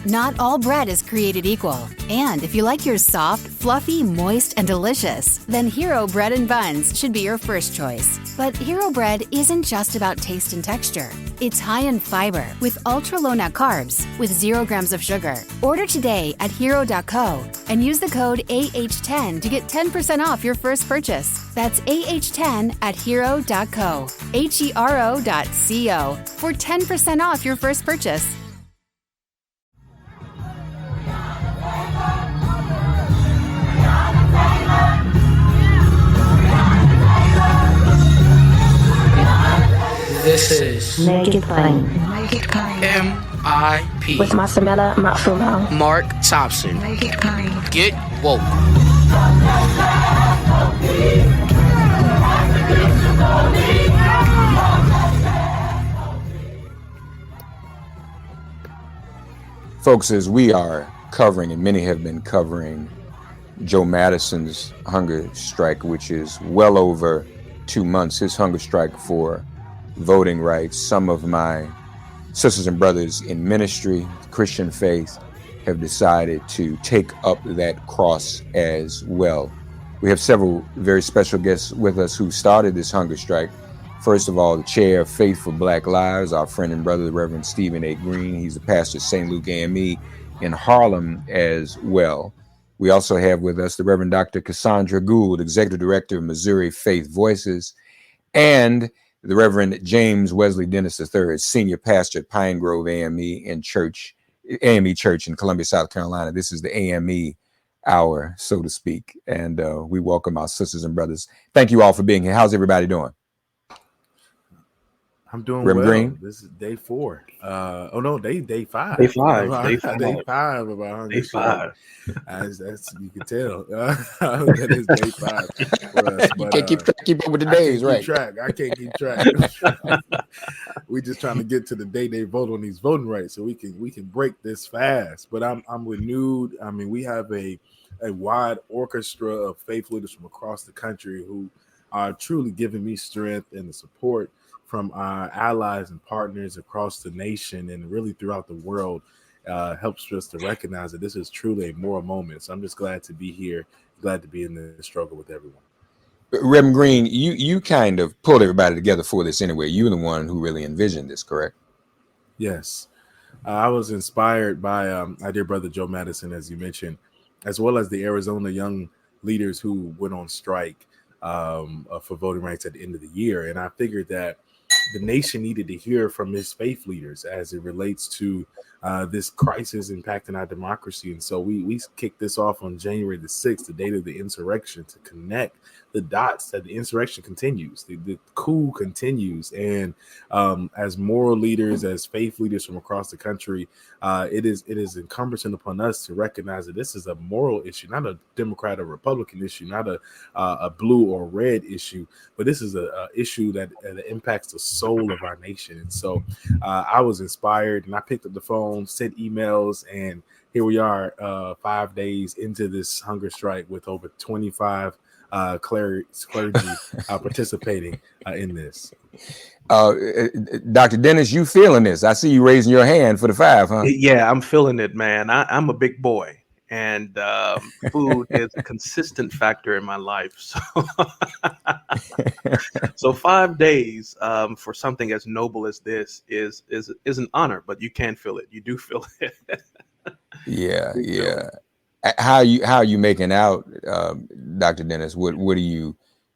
Not all bread is created equal. And if you like yours soft, fluffy, moist, and delicious, then Hero Bread and Buns should be your first choice. But Hero Bread isn't just about taste and texture. It's high in fiber with ultra-low net carbs with 0 grams of sugar. Order today at hero.co and use the code AH10 to get 10% off your first purchase. That's AH10 at hero.co, HERO.co for 10% off your first purchase. This is Make It Plain. MIP With Masamela Matfumo. Mark Thompson. Make It Plain. Get woke. Folks, as we are covering, and many have been covering, Joe Madison's hunger strike, which is well over 2 months, his hunger strike for voting rights. Some of my sisters and brothers in ministry, Christian faith, have decided to take up that cross as well. We have several very special guests with us who started this hunger strike. First of all, the chair of Faith for Black Lives, our friend and brother, the Reverend Stephen A. Green. He's the pastor of St. Luke AME in Harlem as well. We also have with us the Reverend Dr. Cassandra Gould, Executive Director of Missouri Faith Voices, and the Reverend James Wesley Dennis III, Senior Pastor at Pine Grove AME Church in Columbia, South Carolina. This is the AME hour, so to speak. And we welcome our sisters and brothers. Thank you all for being here. How's everybody doing? I'm doing Reverend well. Green? This is day 4. Day 5. Day 5. Day 5 of our hunger Day 5. As you can tell, that is day 5 for us. You But, can't keep up with the days, right? I can't keep track. We just trying to get to the day they vote on these voting rights, so we can break this fast. But I'm renewed. I mean, we have a wide orchestra of faith leaders from across the country who are truly giving me strength and the support from our allies and partners across the nation and really throughout the world. Helps us to recognize that this is truly a moral moment. So I'm just glad to be here, glad to be in the struggle with everyone. Reverend Green, you kind of pulled everybody together for this anyway. You were the one who really envisioned this, correct? Yes. I was inspired by our dear brother Joe Madison, as you mentioned, as well as the Arizona young leaders who went on strike for voting rights at the end of the year. And I figured that the nation needed to hear from his faith leaders as it relates to this crisis impacting our democracy. And so we kicked this off on January the 6th, the date of the insurrection, to connect the dots that the insurrection continues, the coup continues. And as moral leaders, as faith leaders from across the country, it is incumbent upon us to recognize that this is a moral issue, not a Democrat or Republican issue, not a blue or red issue, but this is a issue that impacts the soul of our nation. And so I was inspired, and I picked up the phone, sent emails, and here we are 5 days into this hunger strike with over 25 clergy participating in this. Dr. Dennis, you feeling this? I see you raising your hand for the 5, huh? Yeah, I'm feeling it, man. I'm a big boy, and food is a consistent factor in my life. So 5 days for something as noble as this is an honor, but you can feel it. You do feel it. Yeah. How are you making out, Dr. Dennis? What are you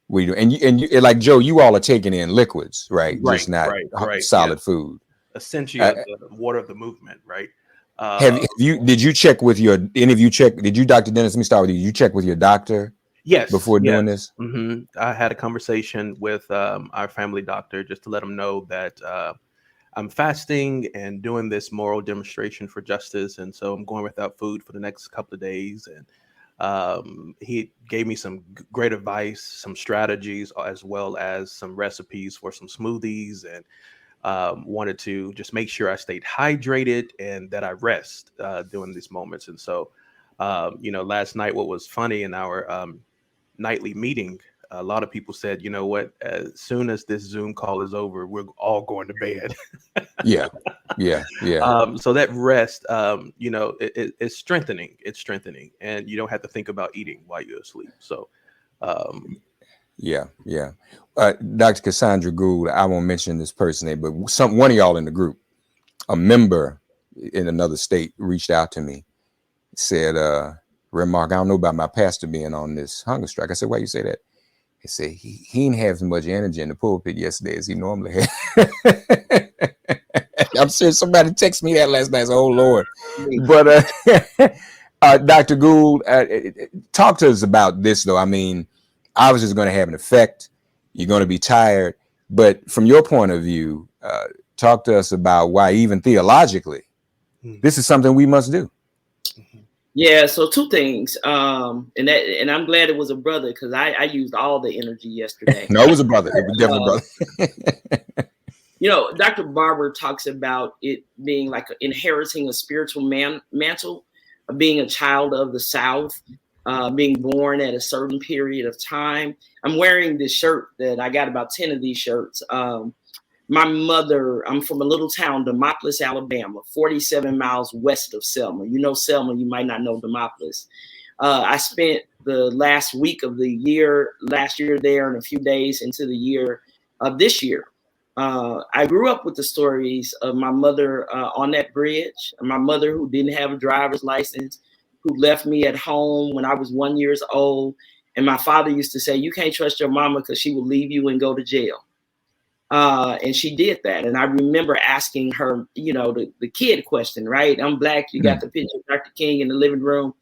doing? And you, like Joe, you all are taking in liquids, right? Just not solid food. Essentially, the water of the movement, right? Did you check with did you, Dr. Dennis, let me start with you. You check with your doctor? Yes. Before doing this? Mm-hmm. I had a conversation with our family doctor just to let him know that I'm fasting and doing this moral demonstration for justice. And so I'm going without food for the next couple of days. And he gave me some great advice, some strategies, as well as some recipes for some smoothies, and wanted to just make sure I stayed hydrated and that I rest during these moments. And so, last night, what was funny in our nightly meeting, a lot of people said, you know what, as soon as this Zoom call is over, we're all going to bed. Yeah. So that rest, it's strengthening. It's strengthening, and you don't have to think about eating while you're asleep. So, Yeah. Dr. Cassandra Gould, I won't mention this person name, but one of y'all in the group, a member in another state, reached out to me, said, Remark, I don't know about my pastor being on this hunger strike. I said, why you say that? He said he didn't have as much energy in the pulpit yesterday as he normally had. I'm sure somebody texted me that last night. Oh, Lord. But Dr. Gould, talk to us about this, though. I mean, obviously it's going to have an effect. You're going to be tired. But from your point of view, talk to us about why, even theologically, this is something we must do. Yeah, so two things. And I'm glad it was a brother, because I used all the energy yesterday. No, it was a brother. It was definitely a brother. Dr. Barber talks about it being like inheriting a spiritual mantle, being a child of the South, being born at a certain period of time. I'm wearing this shirt that I got about 10 of these shirts. My mother, I'm from a little town, Demopolis, Alabama, 47 miles west of Selma. You know Selma, you might not know Demopolis. I spent the last week of the year, last year there, and a few days into the year of this year. I grew up with the stories of my mother on that bridge, my mother who didn't have a driver's license, who left me at home when I was 1 year old. And my father used to say, you can't trust your mama because she will leave you and go to jail. And she did that. And I remember asking her, the kid question, right? I'm Black. You got the picture of Dr. King in the living room.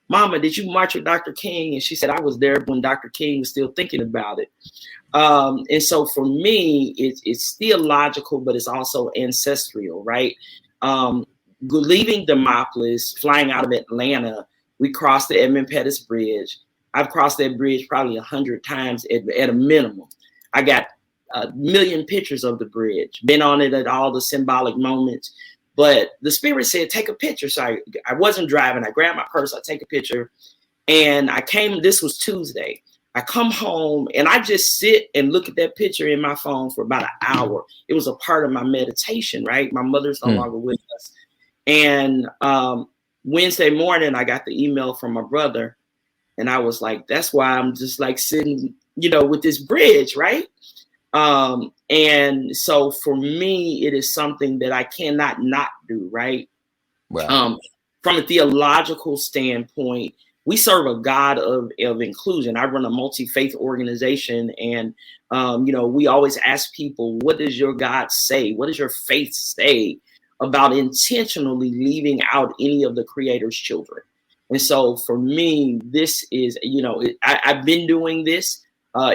Mama, did you march with Dr. King? And she said, I was there when Dr. King was still thinking about it. And so for me, it's theological, but it's also ancestral, right? Leaving Demopolis, flying out of Atlanta, we crossed the Edmund Pettus Bridge. I've crossed that bridge probably 100 times at a minimum. I got a million pictures of the bridge, been on it at all the symbolic moments. But the Spirit said, take a picture. So I wasn't driving. I grabbed my purse. I take a picture. And I came, this was Tuesday. I come home and I just sit and look at that picture in my phone for about an hour. It was a part of my meditation, right? My mother's no longer with us. And Wednesday morning, I got the email from my brother. And I was like, that's why I'm just like sitting, with this bridge, right? And so for me, it is something that I cannot not do, right? Wow. From a theological standpoint, we serve a God of inclusion. I run a multi-faith organization, and we always ask people, what does your God say? What does your faith say about intentionally leaving out any of the Creator's children? And so for me, this is, I've been doing this.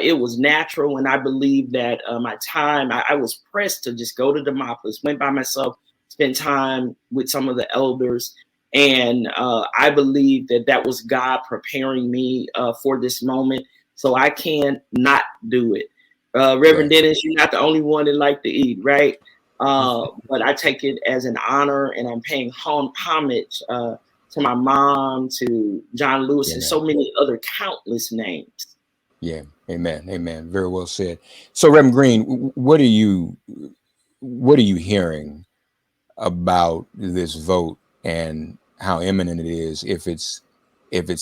It was natural, and I believe that my time, I was pressed to just go to Demopolis, went by myself, spent time with some of the elders. And I believe that was God preparing me for this moment, so I can't not do it. Reverend Dennis, you're not the only one that like to eat, right? But I take it as an honor, and I'm paying homage to my mom, to John Lewis, and so many other countless names. Yeah, amen. Very well said. So, Reverend Green, what are you hearing about this vote and how imminent it is, if it's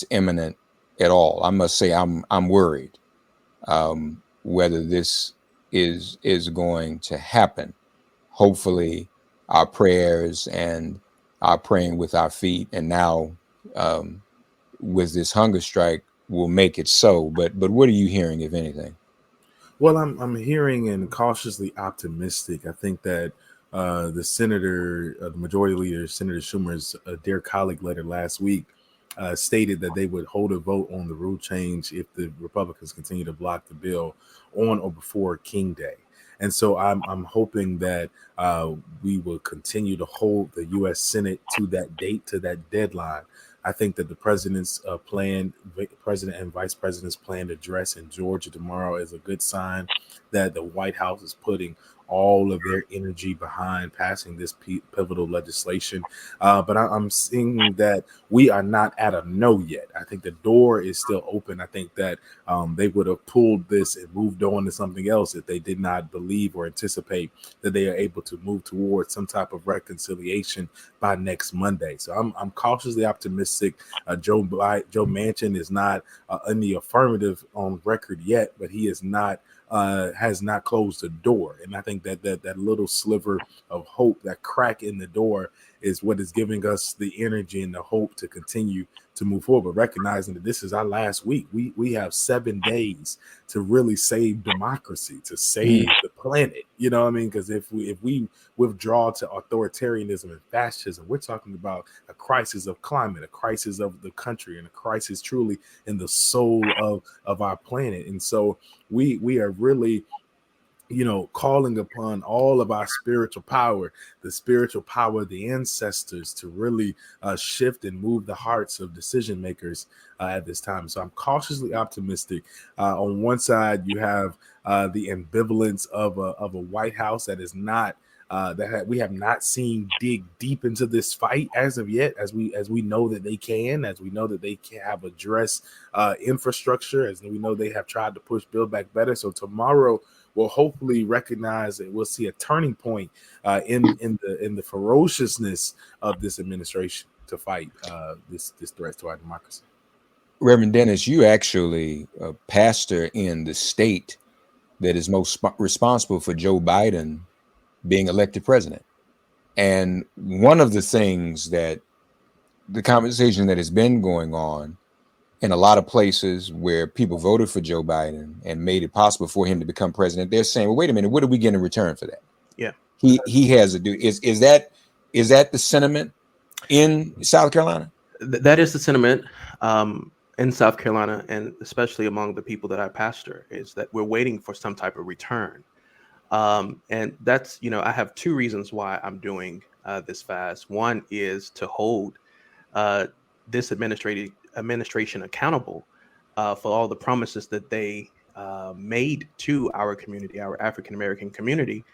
imminent at all? I must say I'm worried whether this is going to happen. Hopefully, our prayers and our praying with our feet, and now with this hunger strike, will make it so. But what are you hearing, if anything? Well, I'm hearing and cautiously optimistic. I think that the senator, the majority leader, Senator Schumer's dear colleague letter last week stated that they would hold a vote on the rule change if the Republicans continue to block the bill on or before King Day. And so I'm hoping that we will continue to hold the U.S. Senate to that date, to that deadline. I think that the president's president and vice president's planned address in Georgia tomorrow is a good sign that the White House is putting all of their energy behind passing this pivotal legislation. But I'm seeing that we are not at a no yet. I think the door is still open. I think that they would have pulled this and moved on to something else if they did not believe or anticipate that they are able to move towards some type of reconciliation by next Monday. So I'm cautiously optimistic. Joe Manchin is not in the affirmative on record yet, but he is not has not closed the door. And I think that little sliver of hope, that crack in the door, is what is giving us the energy and the hope to continue to move forward. But recognizing that this is our last week, we have 7 days to really save democracy, to save the planet. You know what I mean? Because if we withdraw to authoritarianism and fascism, we're talking about a crisis of climate, a crisis of the country, and a crisis truly in the soul of our planet. And so we are really, calling upon all of our spiritual power, the spiritual power of the ancestors, to really shift and move the hearts of decision makers at this time. So I'm cautiously optimistic. On one side, you have the ambivalence of a White House that is not we have not seen dig deep into this fight as of yet, as we know that they can, as we know that they can have addressed infrastructure, as we know they have tried to push Build Back Better. So tomorrow we'll hopefully recognize that we'll see a turning point in the ferociousness of this administration to fight this threat to our democracy. Reverend Dennis, you actually a pastor in the state that is most responsible for Joe Biden being elected president. And one of the things that the conversation that has been going on in a lot of places where people voted for Joe Biden and made it possible for him to become president, they're saying, well, wait a minute, what do we get in return for that? Yeah. He has a do. Is that the sentiment in South Carolina? That is the sentiment in South Carolina, and especially among the people that I pastor, is that we're waiting for some type of return. And that's, I have 2 reasons why I'm doing this fast. One is to hold this administration accountable for all the promises that they made to our community, our African American community,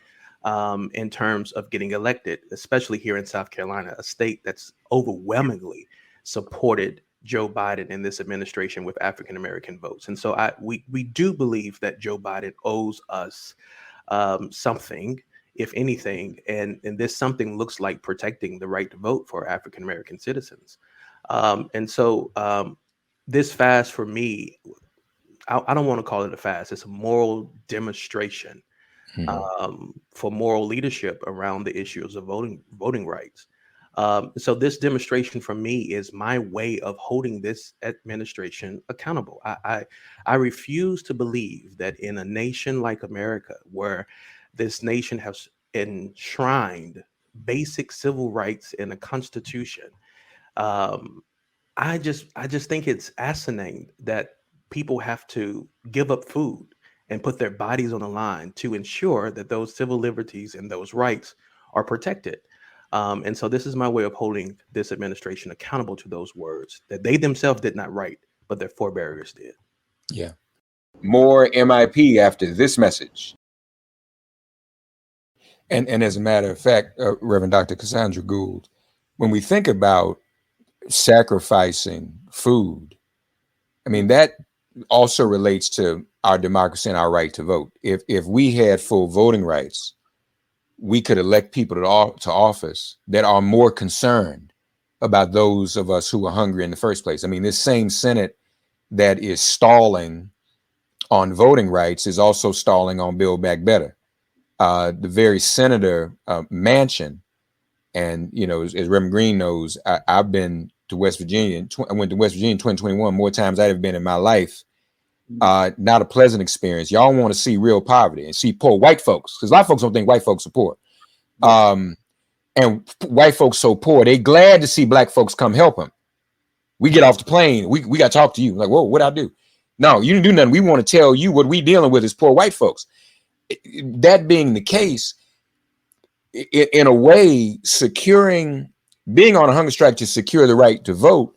in terms of getting elected, especially here in South Carolina, a state that's overwhelmingly supported Joe Biden and this administration with African American votes. And so we do believe that Joe Biden owes us something, if anything, and this something looks like protecting the right to vote for African American citizens. And so this fast for me, I don't want to call it a fast. It's a moral demonstration for moral leadership around the issues of voting rights. So this demonstration for me is my way of holding this administration accountable. I refuse to believe that in a nation like America, where this nation has enshrined basic civil rights in a constitution, I just think it's asinine that people have to give up food and put their bodies on the line to ensure that those civil liberties and those rights are protected. And so this is my way of holding this administration accountable to those words that they themselves did not write, but their forebearers did. Yeah. More MIP after this message. And as a matter of fact, Reverend Dr. Cassandra Gould, when we think about sacrificing food, I mean, that also relates to our democracy and our right to vote. If we had full voting rights, we could elect people to office that are more concerned about those of us who are hungry in the first place. I mean, this same Senate that is stalling on voting rights is also stalling on Build Back Better. The very Senator Manchin, and as Reverend Green knows, I've been to West Virginia. I went to West Virginia in 2021 more times I've been in my life. Not a pleasant experience. Y'all want to see real poverty and see poor white folks, because a lot of folks don't think white folks are poor. And white folks so poor, they glad to see black folks come help them. We get off the plane, we got to talk to you. Like, whoa, what'd I do? No, you didn't do nothing. We want to tell you what we dealing with is poor white folks. That being the case, in a way, being on a hunger strike to secure the right to vote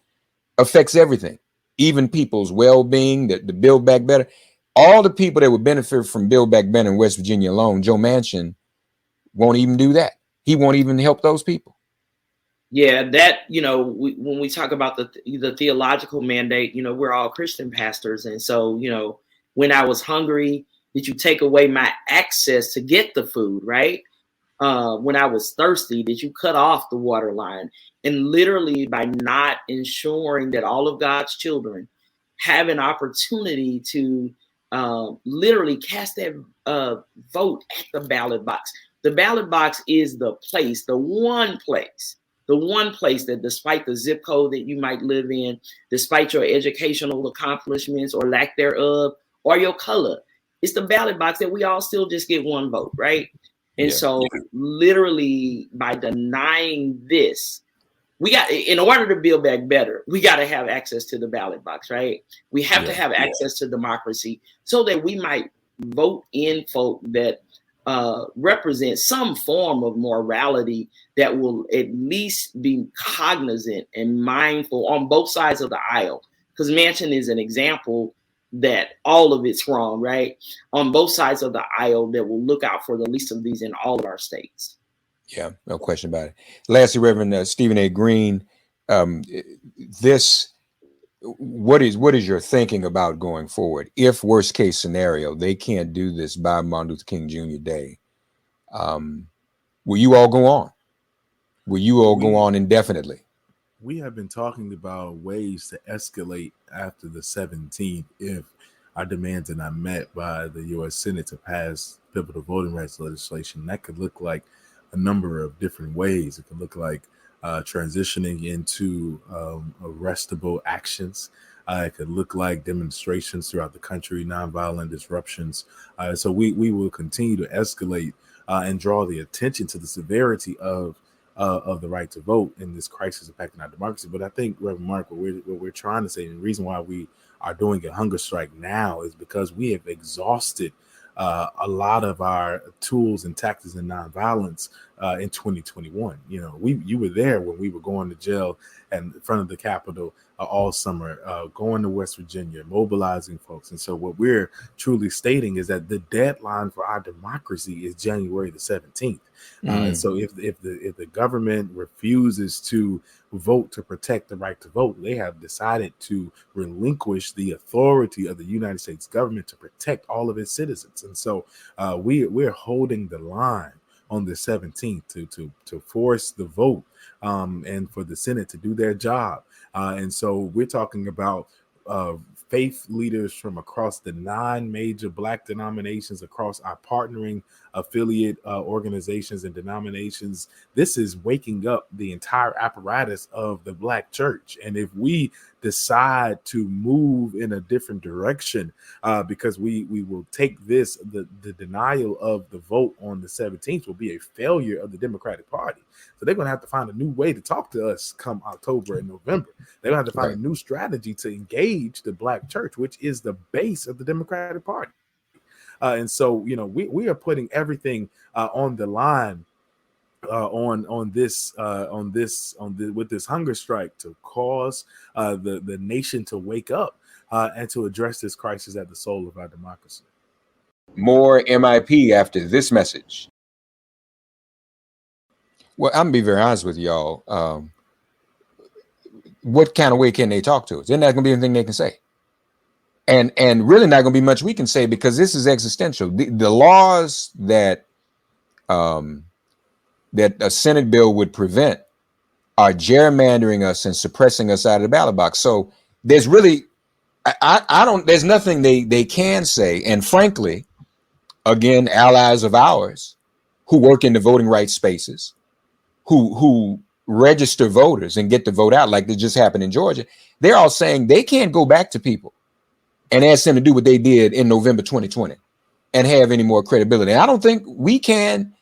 affects everything, even people's well-being, the Build Back Better. All the people that would benefit from Build Back Better in West Virginia alone, Joe Manchin won't even do that. He won't even help those people. Yeah, that, when we talk about the theological mandate, we're all Christian pastors. And so, when I was hungry, did you take away my access to get the food, right? When I was thirsty, did you cut off the water line? And literally, by not ensuring that all of God's children have an opportunity to literally cast that vote at the ballot box. The ballot box is the one place that, despite the zip code that you might live in, despite your educational accomplishments or lack thereof, or your color, it's the ballot box that we all still just get one vote, right? And so literally, by denying this, in order to build back better, we got to have access to the ballot box, right? We have to have access to democracy so that we might vote in folk that represent some form of morality that will at least be cognizant and mindful on both sides of the aisle. Because Manchin is an example that all of it's wrong, right? On both sides of the aisle, that will look out for the least of these in all of our states. Yeah, no question about it. Lastly, Reverend Stephen A. Green, what is your thinking about going forward? If worst case scenario, they can't do this by Martin Luther King Jr. Day, will you all go on? Will you all go on indefinitely? We have been talking about ways to escalate after the 17th if our demands are not met by the U.S. Senate to pass pivotal voting rights legislation. That could look like a number of different ways. It could look like transitioning into arrestable actions. It could look like demonstrations throughout the country, nonviolent disruptions. So we will continue to escalate and draw the attention to the severity of the right to vote in this crisis affecting our democracy. But I think, Reverend Mark, what we're trying to say, and the reason why we are doing a hunger strike now is because we have exhausted a lot of our tools and tactics in nonviolence in 2021. You were there when we were going to jail and in front of the Capitol all summer, going to West Virginia, mobilizing folks. And so what we're truly stating is that the deadline for our democracy is January the 17th. And so if the government refuses to vote to protect the right to vote, they have decided to relinquish the authority of the United States government to protect all of its citizens. And so we're holding the line on the 17th to force the vote and for the Senate to do their job. And so we're talking about faith leaders from across the 9 major Black denominations, across our partnering affiliate organizations and denominations. This is waking up the entire apparatus of the Black church. And if we decide to move in a different direction, because we will take this, the denial of the vote on the 17th will be a failure of the Democratic Party. So they're going to have to find a new way to talk to us come October and November. They're going to have to find a new strategy to engage the Black church, which is the base of the Democratic Party. And so, we are putting everything on the line with this hunger strike to cause the nation to wake up and to address this crisis at the soul of our democracy. More MIP after this message. Well, I'm gonna be very honest with y'all. What kind of way can they talk to us? There's not gonna be anything they can say. And really not going to be much we can say, because this is existential. The laws that that a Senate bill would prevent are gerrymandering us and suppressing us out of the ballot box. So there's really, there's nothing they can say. And frankly, again, allies of ours who work in the voting rights spaces, who register voters and get the vote out, like this just happened in Georgia, they're all saying they can't go back to people and ask them to do what they did in November 2020 and have any more credibility. And I don't think we can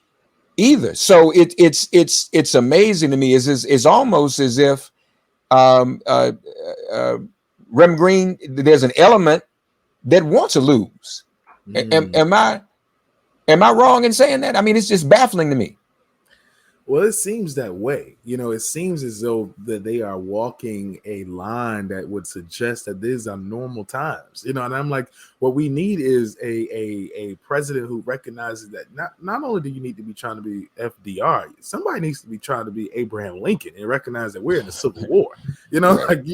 either. So it's amazing to me. It's almost as if Rem Green, there's an element that wants to lose. Am I wrong in saying that? I mean, it's just baffling to me. Well, it seems that way. It seems as though that they are walking a line that would suggest that these are normal times. And I'm like, what we need is a president who recognizes that not only do you need to be trying to be FDR, somebody needs to be trying to be Abraham Lincoln and recognize that we're in a civil war. Right. Like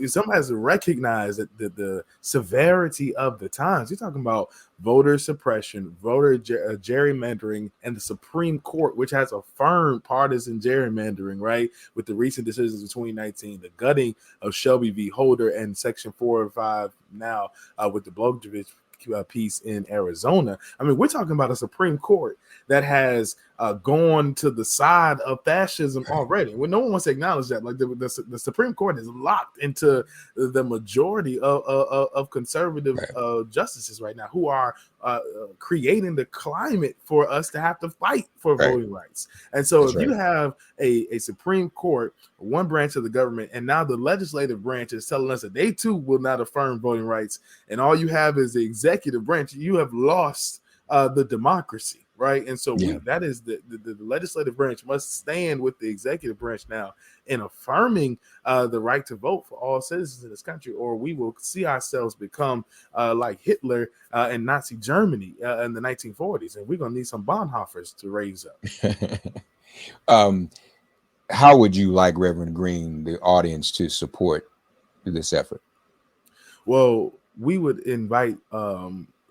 somebody has to recognize that the severity of the times. You're talking about voter suppression, voter gerrymandering, and the Supreme Court, which has affirmed partisan gerrymandering, right? With the recent decisions of 2019, the gutting of Shelby v. Holder, and Section 405 now with the Blagojevich piece in Arizona. I mean, we're talking about a Supreme Court that has gone to the side of fascism already. Well, no one wants to acknowledge that. Like the Supreme Court is locked into the majority of conservative justices right now, who are creating the climate for us to have to fight for voting rights. And so if you have a Supreme Court, one branch of the government, and now the legislative branch is telling us that they too will not affirm voting rights, and all you have is the executive branch, you have lost the democracy. Right. And so that is the legislative branch must stand with the executive branch now in affirming the right to vote for all citizens in this country, or we will see ourselves become like Hitler and Nazi Germany in the 1940s. And we're going to need some Bonhoeffers to raise up. How would you like Reverend Green, the audience, to support this effort? Well, we would invite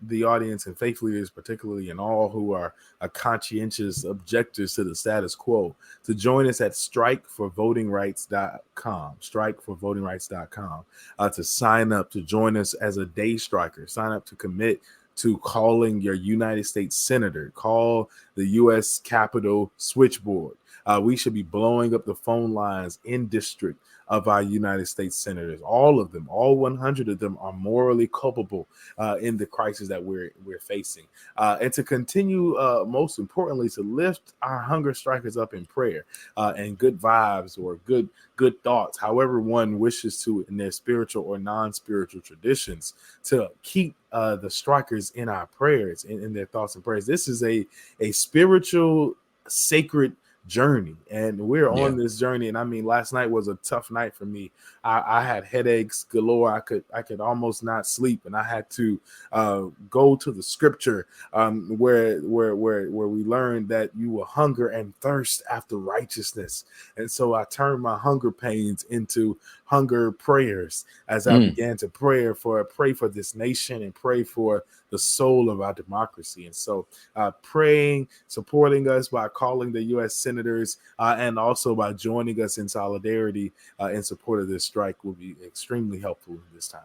the audience and faith leaders, particularly, and all who are conscientious objectors to the status quo, to join us at strikeforvotingrights.com, strikeforvotingrights.com, to sign up, to join us as a day striker, sign up to commit to calling your United States senator, call the U.S. Capitol switchboard. We should be blowing up the phone lines in district of our United States senators. All of them, all 100 of them, are morally culpable in the crisis that we're facing. And to continue, most importantly, to lift our hunger strikers up in prayer and good vibes or good thoughts, however one wishes to in their spiritual or non-spiritual traditions, to keep the strikers in our prayers, in their thoughts and prayers. This is a spiritual, sacred journey, and we're on this journey. And I mean, last night was a tough night for me. I had headaches galore. I could almost not sleep, and I had to go to the scripture where we learned that you will hunger and thirst after righteousness. And so I turned my hunger pains into hunger prayers as I began to pray for this nation and pray for the soul of our democracy. And so praying, supporting us by calling the U.S. senators and also by joining us in solidarity in support of this strike will be extremely helpful in this time.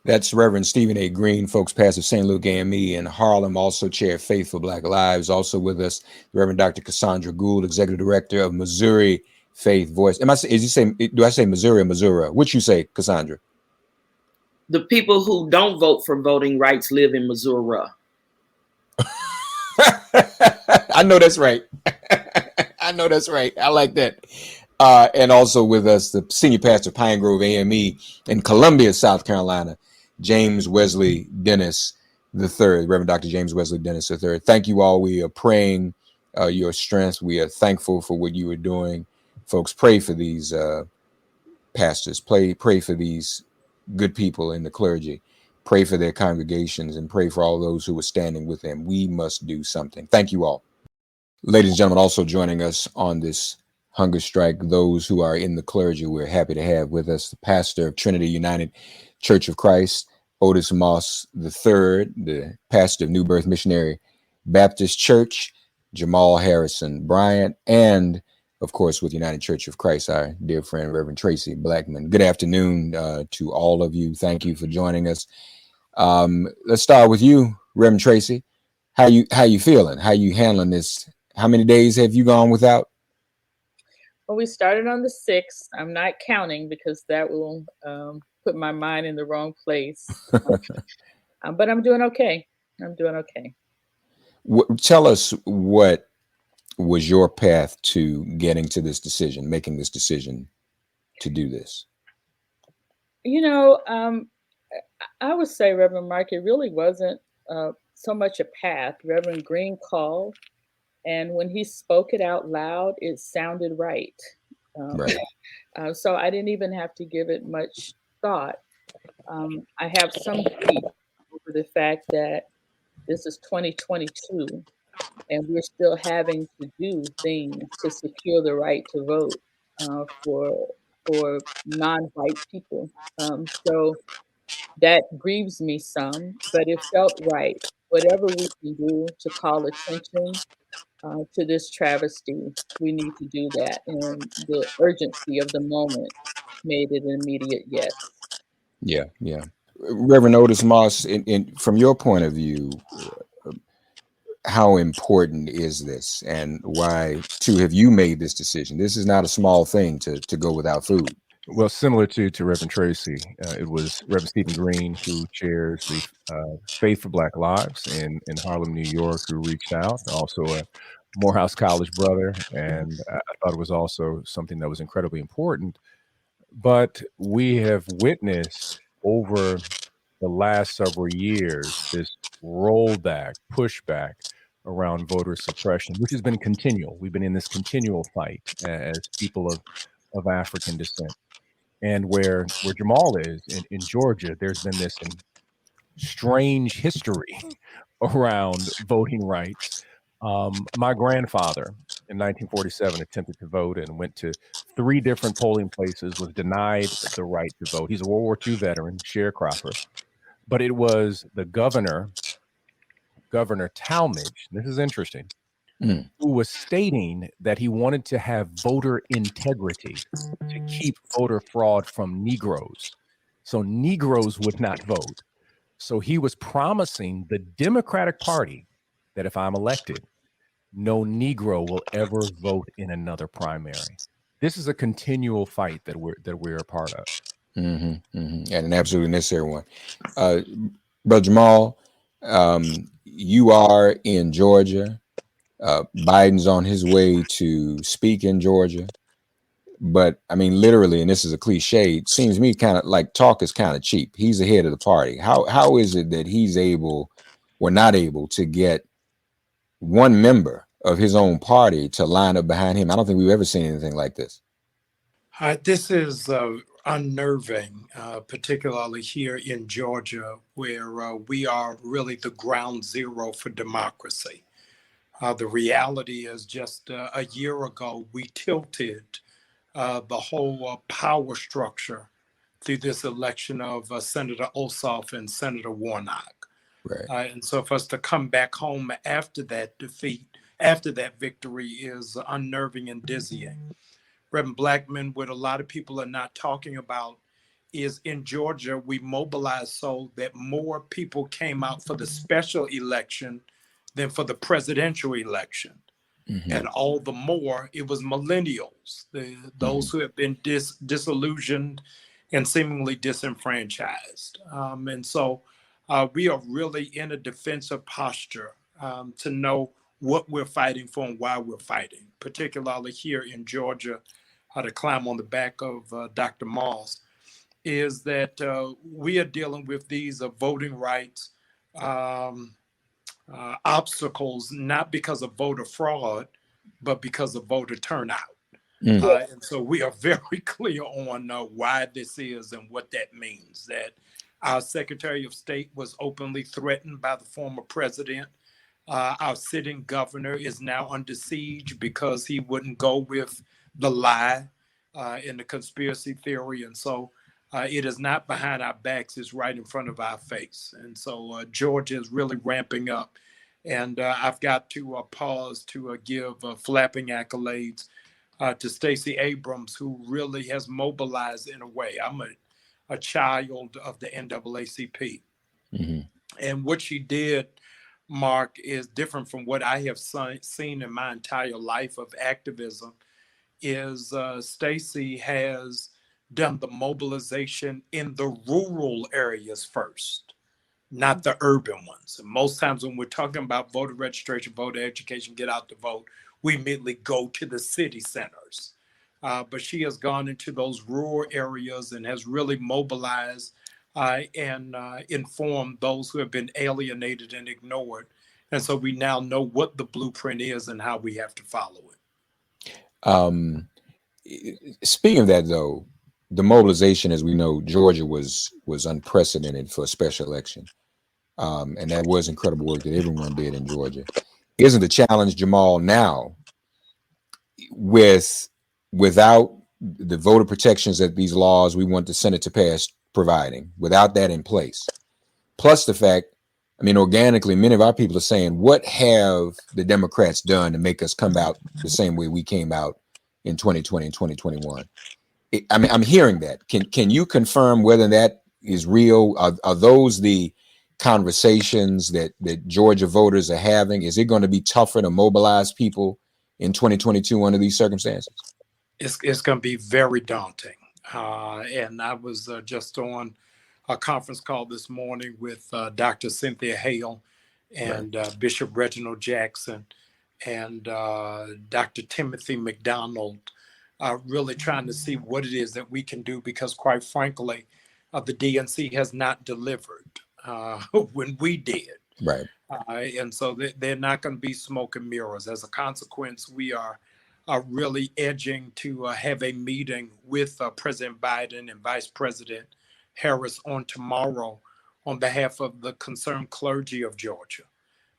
That's Reverend Stephen A. Green, folks, pastor of St. Luke AME in Harlem, also chair of Faith for Black Lives. Also with us, Reverend Dr. Cassandra Gould, executive director of Missouri Faith Voice. Do I say Missouri or Missouri? Which you say, Cassandra? The people who don't vote for voting rights live in Missouri. I know that's right. I know that's right. I like that. And also with us, the senior pastor of Pine Grove AME in Columbia, South Carolina, James Wesley Dennis III, Reverend Dr. James Wesley Dennis III. Thank you all. We are praying your strength. We are thankful for what you are doing. Folks, pray for these pastors. Pray for these good people in the clergy. Pray for their congregations and pray for all those who are standing with them. We must do something. Thank you all. Ladies and gentlemen, also joining us on this hunger strike, those who are in the clergy, we're happy to have with us the pastor of Trinity United Church of Christ, Otis Moss III, the pastor of New Birth Missionary Baptist Church, Jamal Harrison Bryant, and of course, with United Church of Christ, our dear friend, Reverend Traci Blackmon. Good afternoon to all of you. Thank you for joining us. Let's start with you, Reverend Traci. How you feeling? How you handling this? How many days have you gone without? Well, we started on the 6th. I'm not counting because that will put my mind in the wrong place. But I'm doing okay. Tell us what was your path to getting to this decision, making this decision to do this? I would say, Reverend Mark, it really wasn't so much a path. Reverend Green called, And when he spoke it out loud, it sounded right. Right. So I didn't even have to give it much thought. I have some grief over the fact that this is 2022 and we're still having to do things to secure the right to vote for non-white people. So that grieves me some, but it felt right. Whatever we can do to call attention to this travesty, we need to do that. And the urgency of the moment made it an immediate yes. Yeah, yeah. Reverend Otis Moss, from your point of view, how important is this, and why too have you made this decision? This is not a small thing to go without food. Well, similar to Reverend Traci, it was Reverend Stephen Green, who chairs the Faith for Black Lives in Harlem, New York, who reached out. Also a Morehouse College brother, and I thought it was also something that was incredibly important. But we have witnessed over the last several years this rollback, pushback around voter suppression, which has been continual. We've been in this continual fight as people of African descent. And where Jamal is in Georgia, there's been this strange history around voting rights. My grandfather in 1947 attempted to vote and went to 3 different polling places, was denied the right to vote. He's a World War II veteran, sharecropper. But it was the Governor Talmadge, this is interesting, who was stating that he wanted to have voter integrity to keep voter fraud from Negroes. So Negroes would not vote. So he was promising the Democratic Party that if I'm elected, no Negro will ever vote in another primary. This is a continual fight that we're a part of. And an absolutely necessary one. Brother Jamal, you are in Georgia. Biden's on his way to speak in Georgia. But I mean, literally, and this is a cliche, it seems to me kind of like talk is kind of cheap. He's the head of the party. How is it that he's able or not able to get one member of his own party to line up behind him? I don't think we've ever seen anything like this. This is unnerving, particularly here in Georgia, where we are really the ground zero for democracy. The reality is just a year ago, we tilted the whole power structure through this election of Senator Ossoff and Senator Warnock. Right. And so for us to come back home after that defeat, after that victory, is unnerving and dizzying. Reverend Blackmon, what a lot of people are not talking about is in Georgia, we mobilized so that more people came out for the special election than for the presidential election. And all the more, it was millennials, those who have been disillusioned and seemingly disenfranchised. And so we are really in a defensive posture to know what we're fighting for and why we're fighting, particularly here in Georgia, to climb on the back of Dr. Moss, is that we are dealing with these voting rights obstacles, not because of voter fraud, but because of voter turnout. And so we are very clear on why this is and what that means, that our Secretary of State was openly threatened by the former president. Our sitting governor is now under siege because he wouldn't go with the lie in the conspiracy theory. And so it is not behind our backs, it's right in front of our face. And so Georgia is really ramping up. And I've got to pause to give flapping accolades to Stacey Abrams, who really has mobilized in a way. I'm a child of the NAACP. And what she did, Mark, is different from what I have seen in my entire life of activism, is Stacey has done the mobilization in the rural areas first, not the urban ones. And most times when we're talking about voter registration, voter education, get out to vote, we immediately go to the city centers. But she has gone into those rural areas and has really mobilized and informed those who have been alienated and ignored. And so we now know what the blueprint is and how we have to follow it. Speaking of that, though, the mobilization, as we know, Georgia was unprecedented for a special election. And that was incredible work that everyone did in Georgia. Isn't the challenge, Jamal, now without the voter protections that these laws we want the Senate to pass providing, without that in place, plus the fact, I mean, organically, many of our people are saying, what have the Democrats done to make us come out the same way we came out in 2020 and 2021? I mean, I'm hearing that. Can you confirm whether that is real? Are those the conversations that Georgia voters are having? Is it going to be tougher to mobilize people in 2022 under these circumstances? It's going to be very daunting. And I was just on a conference call this morning with Dr. Cynthia Hale and Bishop Reginald Jackson and Dr. Timothy McDonald, really trying to see what it is that we can do, because quite frankly, the DNC has not delivered when we did. Right. And so they're not going to be smoke and mirrors. As a consequence, we are really edging to have a meeting with President Biden and Vice President Harris on tomorrow on behalf of the concerned clergy of Georgia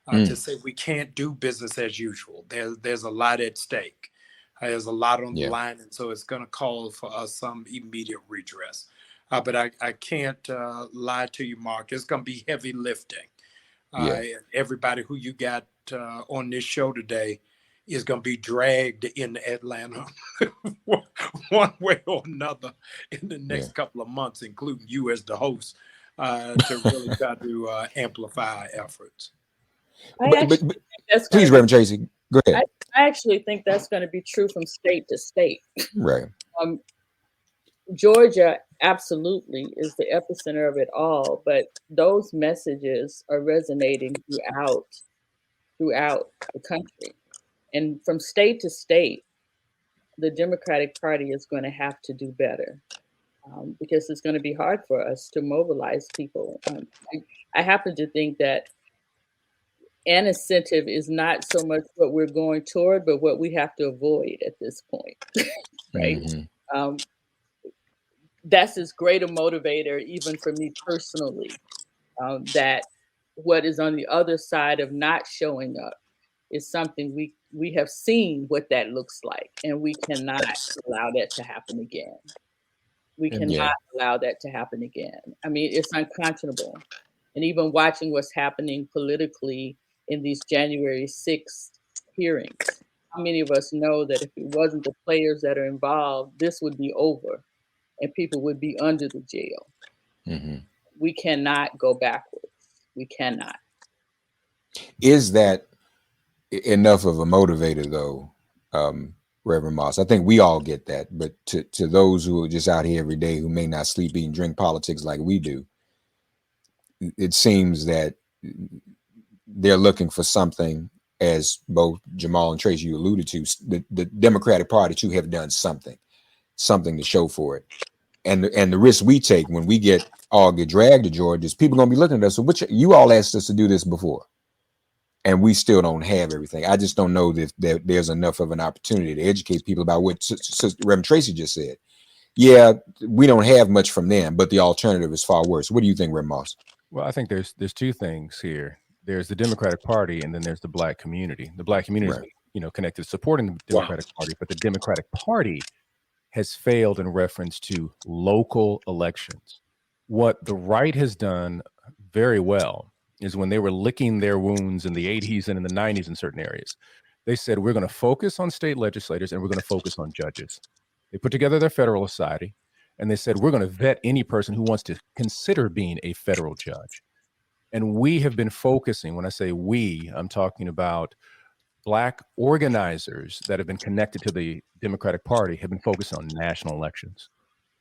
to say we can't do business as usual. There's a lot at stake. There's a lot on the line, and so it's going to call for us some immediate redress. But I can't lie to you, Mark. It's going to be heavy lifting. Everybody who you got on this show today is going to be dragged in Atlanta one way or another in the next couple of months, including you as the host, to really try to amplify our efforts. Please, Reverend Traci, go ahead. I actually think that's going to be true from state to state. Right. Georgia absolutely is the epicenter of it all, but those messages are resonating throughout the country. And from state to state, the Democratic Party is going to have to do better because it's going to be hard for us to mobilize people. I happen to think that an incentive is not so much what we're going toward, but what we have to avoid at this point, right? Mm-hmm. That's as great a motivator, even for me personally, that what is on the other side of not showing up is something we have seen what that looks like, and we cannot allow that to happen again. We cannot allow that to happen again. I mean, it's unconscionable. And even watching what's happening politically in these January 6th hearings, how many of us know that if it wasn't the players that are involved, this would be over and people would be under the jail. Mm-hmm. We cannot go backwards. We cannot. Is that enough of a motivator, though, Reverend Moss? I think we all get that, but to those who are just out here every day who may not sleep, eat, and drink politics like we do, it seems that they're looking for something, as both Jamal and Traci, you alluded to, the Democratic Party to have done something to show for it. And the risk we take when we get dragged to Georgia is people going to be looking at us. So you all asked us to do this before, and we still don't have everything. I just don't know that there's enough of an opportunity to educate people about what Reverend Traci just said. Yeah, we don't have much from them, but the alternative is far worse. What do you think, Reverend Moss? Well, I think there's two things here. There's the Democratic Party, and then there's the Black community. The Black community is, connected to supporting the Democratic Party, but the Democratic Party has failed in reference to local elections. What the right has done very well is when they were licking their wounds in the 80s and in the 90s in certain areas, they said, we're going to focus on state legislators and we're going to focus on judges. They put together their Federalist Society, and they said, we're going to vet any person who wants to consider being a federal judge. And we have been focusing, when I say we, I'm talking about Black organizers that have been connected to the Democratic Party have been focused on national elections.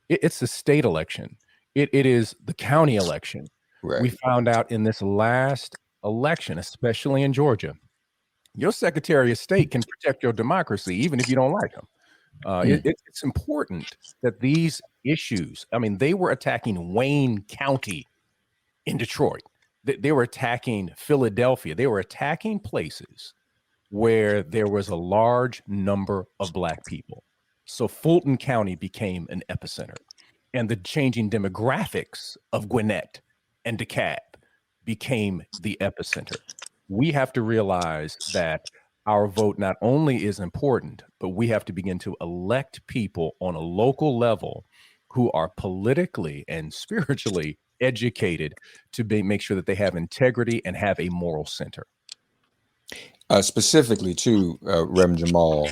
It's the state election. It is the county election. Right. We found out in this last election, especially in Georgia, your Secretary of State can protect your democracy, even if you don't like him. It's important that these issues, I mean, they were attacking Wayne County in Detroit. They were attacking Philadelphia. They were attacking places where there was a large number of Black people. So Fulton County became an epicenter, and the changing demographics of Gwinnett and DeKalb became the epicenter. We have to realize that our vote not only is important, but we have to begin to elect people on a local level who are politically and spiritually educated to make sure that they have integrity and have a moral center. Specifically to Reverend Jamal,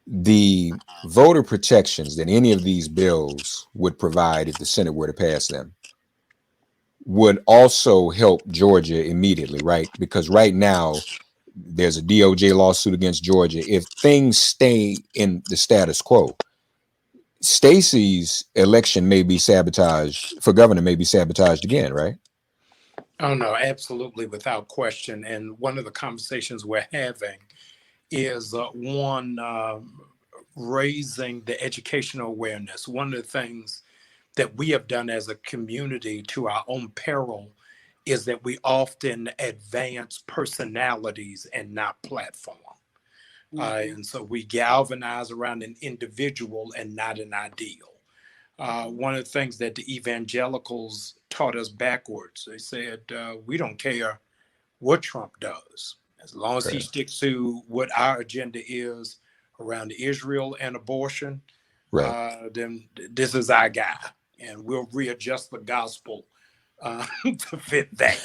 the voter protections that any of these bills would provide if the Senate were to pass them would also help Georgia immediately, right? Because right now there's a DOJ lawsuit against Georgia. If things stay in the status quo, Stacey's election may be sabotaged for governor, may be sabotaged again, right? Oh, no, absolutely, without question. And one of the conversations we're having is raising the educational awareness. One of the things that we have done as a community to our own peril is that we often advance personalities and not platform. And so we galvanize around an individual and not an ideal. One of the things that the evangelicals taught us backwards, they said, we don't care what Trump does. As long as he sticks to what our agenda is around Israel and abortion, then this is our guy. And we'll readjust the gospel to fit that.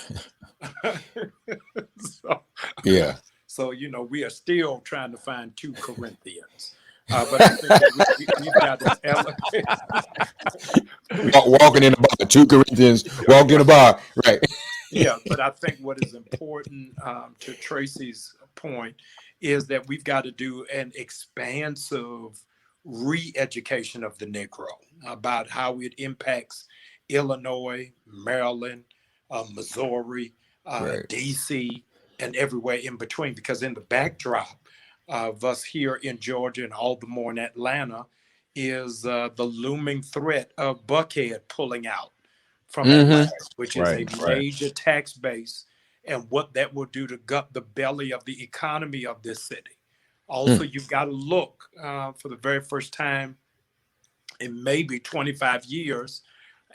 So, you know, we are still trying to find 2 Corinthians. But I think that we've got this element. Walking in the bar, 2 Corinthians, walking in the bar, right? Yeah, but I think what is important to Traci's point is that we've got to do an expansive re-education of the Negro about how it impacts Illinois, Maryland, Missouri, DC, and everywhere in between. Because in the backdrop of us here in Georgia and all the more in Atlanta is the looming threat of Buckhead pulling out from Atlanta, which is a major tax base, and what that will do to gut the belly of the economy of this city. Also, you've got to look for the very first time in maybe 25 years,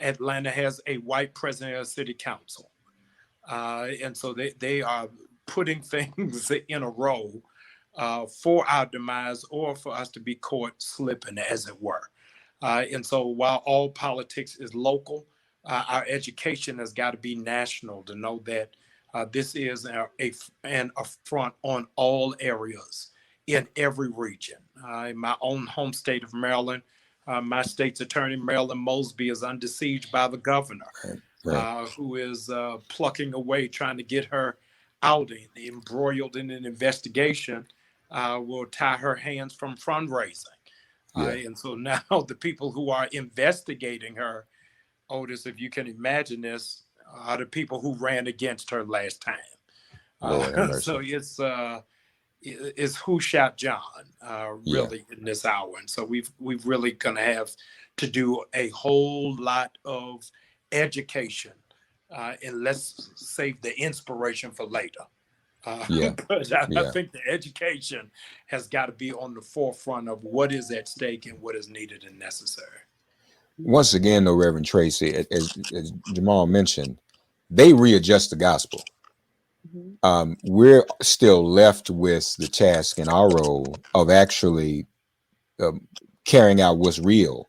Atlanta has a white president of city council. And so they are putting things in a row for our demise or for us to be caught slipping, as it were. And so while all politics is local, our education has got to be national to know that this is an affront on all areas in every region. In my own home state of Maryland, my state's attorney, Marilyn Mosby, is under siege by the governor, who is plucking away, trying to get her outing, embroiled in an investigation, will tie her hands from fundraising. And so now the people who are investigating her, Otis, if you can imagine this, are the people who ran against her last time. So it's who shot John, really, in this hour. And so we've really gonna have to do a whole lot of education, and let's save the inspiration for later. But I think the education has got to be on the forefront of what is at stake and what is needed and necessary. Once again, though, Reverend Traci, as Jamal mentioned, they readjust the gospel. We're still left with the task and our role of actually carrying out what's real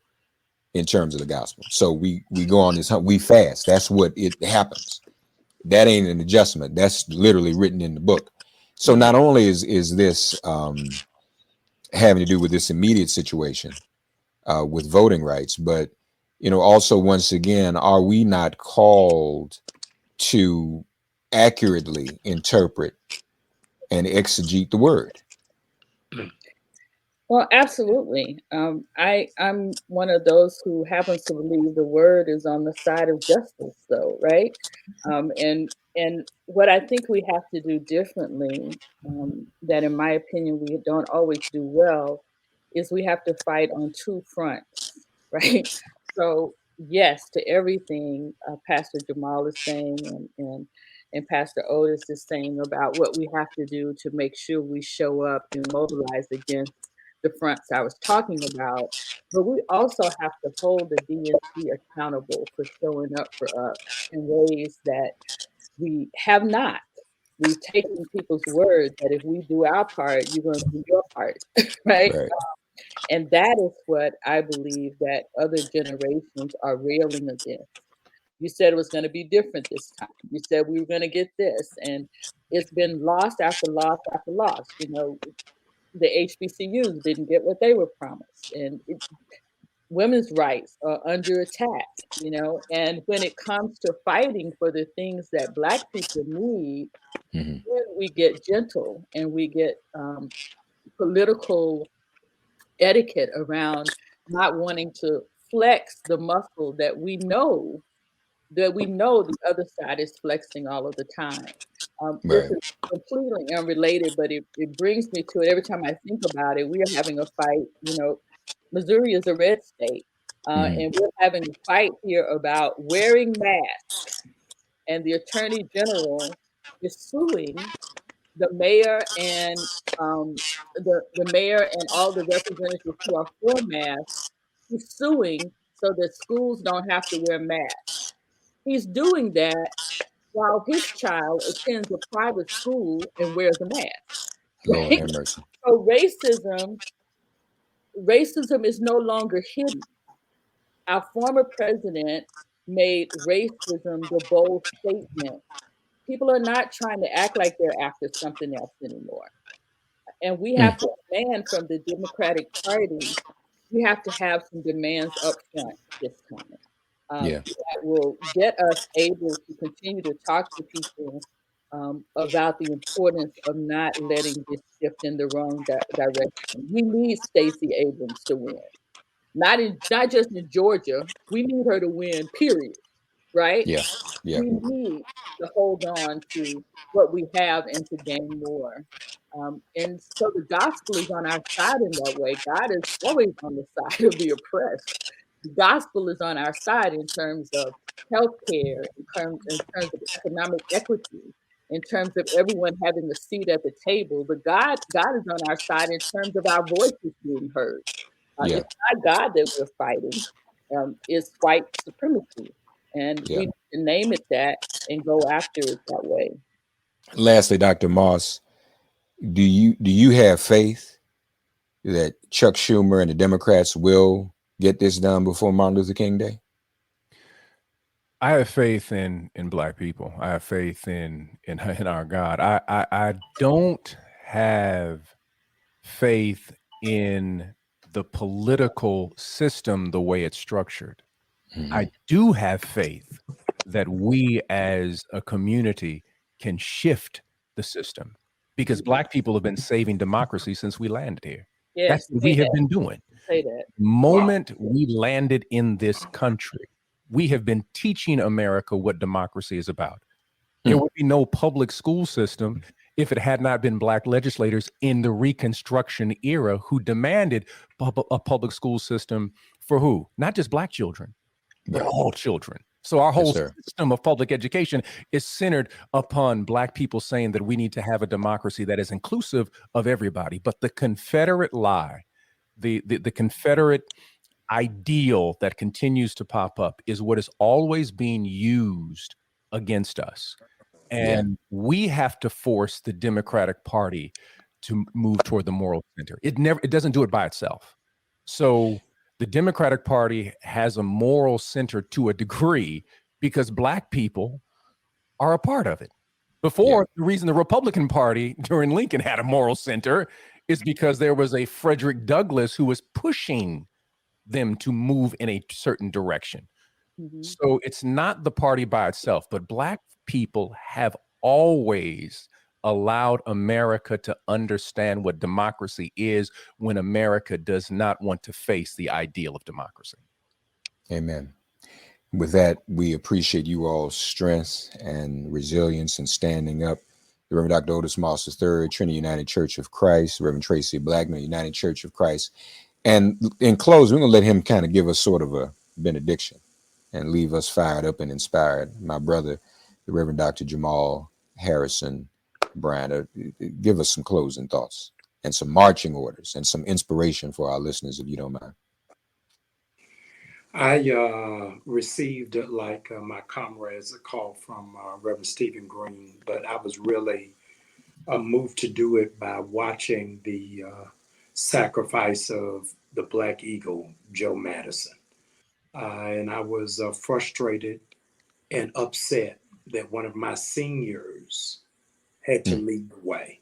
in terms of the gospel. So we go on this hunt, we fast. That's what it happens. That ain't an adjustment. That's literally written in the book. So not only is this having to do with this immediate situation with voting rights, but also once again, are we not called to accurately interpret and exegete the word? Well, absolutely. I'm one of those who happens to believe the word is on the side of justice, though, right? And what I think we have to do differently, that in my opinion we don't always do well, is we have to fight on 2 fronts, right? So yes, to everything Pastor Jamal is saying, and and Pastor Otis is saying about what we have to do to make sure we show up and mobilize against the fronts I was talking about. But we also have to hold the DNC accountable for showing up for us in ways that we have not. We've taken people's word that if we do our part, you're going to do your part, right? Right. And that is what I believe that other generations are railing against. You said it was going to be different this time. You said we were going to get this, and it's been lost after loss after loss. You know, the HBCUs didn't get what they were promised, and women's rights are under attack. You know, and when it comes to fighting for the things that Black people need, Mm-hmm. then we get gentle and we get political etiquette around not wanting to flex the muscle that we know the other side is flexing all of the time. This Right. is completely unrelated, but it brings me to it every time I think about it. We are having a fight. You know, Missouri is a red state, and we're having a fight here about wearing masks, and the Attorney General is suing the mayor and the mayor and all the representatives who are for masks. He's suing so that schools don't have to wear masks. He's doing that while his child attends a private school and wears a mask. Lord Right? have mercy. So racism is no longer hidden. Our former president made racism the bold statement. People are not trying to act like they're after something else anymore. And we have to demand from the Democratic Party, we have to have some demands up front this time. Yeah. That will get us able to continue to talk to people about the importance of not letting this shift in the wrong direction. We need Stacey Abrams to win, not just in Georgia. We need her to win, period. Right? Yeah. Yeah. We need to hold on to what we have and to gain more. And so the gospel is on our side in that way. God is always on the side of the oppressed. The gospel is on our side in terms of healthcare, in terms of economic equity, in terms of everyone having a seat at the table. But God is on our side in terms of our voices being heard. Yeah. It's not God that we're fighting. It's white supremacy. And Yeah. we need to name it that and go after it that way. Lastly, Dr. Moss, do you have faith that Chuck Schumer and the Democrats will get this done before Martin Luther King Day? I have faith in Black people. I have faith in our God. I don't have faith in the political system the way it's structured. I do have faith that we as a community can shift the system, because Black people have been saving democracy since we landed here. Yes, That's what we have been doing. Say that. The moment we landed in this country, we have been teaching America what democracy is about. There would be no public school system if it had not been Black legislators in the Reconstruction era who demanded a public school system for who? Not just Black children, but all children. So our whole system of public education is centered upon Black people saying that we need to have a democracy that is inclusive of everybody. But the Confederate lie, the Confederate ideal that continues to pop up is what is always being used against us. And we have to force the Democratic Party to move toward the moral center. It doesn't do it by itself. So the Democratic Party has a moral center to a degree because Black people are a part of it. Before, the reason the Republican Party during Lincoln had a moral center is because there was a Frederick Douglass who was pushing them to move in a certain direction. So it's not the party by itself, but Black people have always allowed America to understand what democracy is when America does not want to face the ideal of democracy. Amen. With that, we appreciate you all's strength and resilience in standing up. The Reverend Dr. Otis Moss III, Trinity United Church of Christ, Reverend Traci Blackmon, United Church of Christ. And in close, we're going to let him kind of give us sort of a benediction and leave us fired up and inspired. My brother, the Reverend Dr. Jamal Harrison Bryant. Give us some closing thoughts and some marching orders and some inspiration for our listeners, if you don't mind. I received, like my comrades, a call from Reverend Stephen Green, but I was really moved to do it by watching the sacrifice of the Black Eagle, Joe Madison. And I was frustrated and upset that one of my seniors had to lead the way,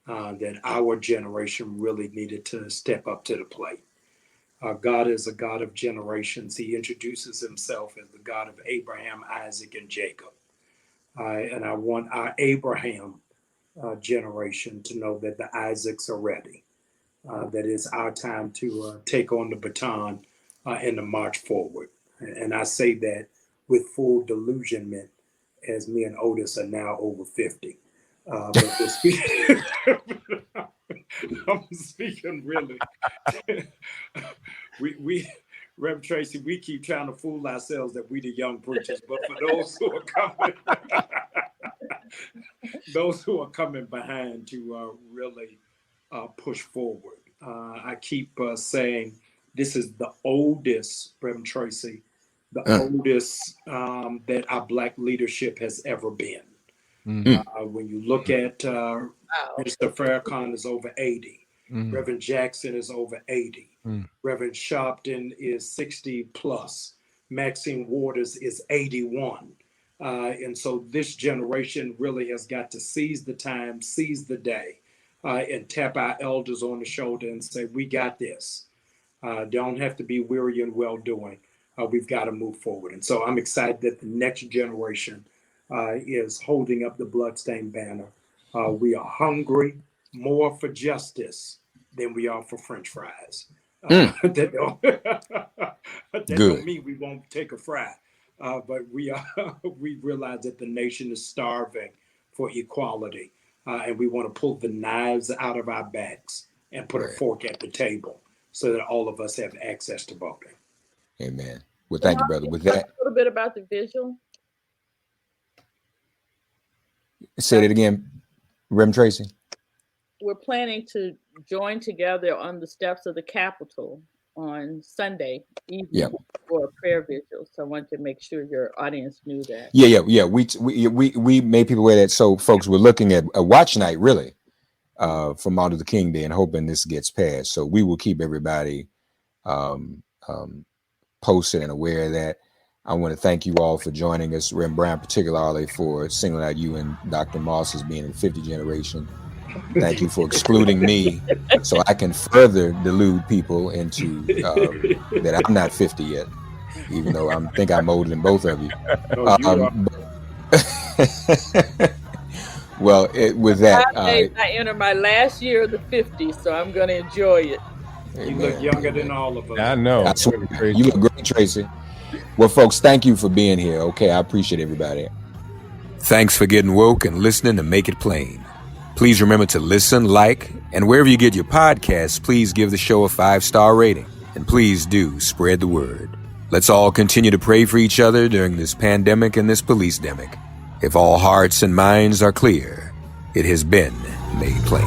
that our generation really needed to step up to the plate. God is a God of generations. He introduces himself as the God of Abraham, Isaac, and Jacob. And I want our Abraham generation to know that the Isaacs are ready, that it's our time to take on the baton and to march forward. And I say that with full delusionment, as me and Otis are now over 50. But I'm speaking really. we Reverend Traci, we keep trying to fool ourselves that we the young preachers, but for those who are coming, behind to really push forward. I keep saying this is the oldest, Reverend Traci, the oldest that our Black leadership has ever been. When you look at Mr. Farrakhan is over 80. Reverend Jackson is over 80. Reverend Sharpton is 60 plus. Maxine Waters is 81. And so this generation really has got to seize the time, seize the day, and tap our elders on the shoulder and say, we got this. Don't have to be weary and well-doing. We've got to move forward. And so I'm excited that the next generation is holding up the bloodstained banner. We are hungry more for justice than we are for French fries. That don't mean we won't take a fry, but we realize that the nation is starving for equality, and we want to pull the knives out of our backs and put a fork at the table so that all of us have access to voting. Amen. Well, thank you, brother. With that, a little bit about the visual. Say that again, Reverend Traci. We're planning to join together on the steps of the Capitol on Sunday evening for a prayer vigil. So I wanted to make sure your audience knew that. Yeah. We made people aware that. So, folks, we're looking at a watch night, really, for Martin Luther King Day, and hoping this gets passed. So we will keep everybody posted and aware of that. I want to thank you all for joining us, Reverend Bryant, particularly for singling out you and Dr. Moss as being in the 50th generation. Thank you for excluding me so I can further delude people into that I'm not 50 yet, even though I think I'm older than both of you. Well, with that, I enter my last year of the 50s, so I'm going to enjoy it. You look younger than all of us. I know. I swear, you look great, Traci. Well, folks, thank you for being here. Okay, I appreciate everybody. Thanks for getting woke and listening to Make It Plain. Please remember to listen, like, and wherever you get your podcasts, please give the show a 5-star rating. And please do spread the word. Let's all continue to pray for each other during this pandemic and this police-demic. If all hearts and minds are clear, it has been made plain.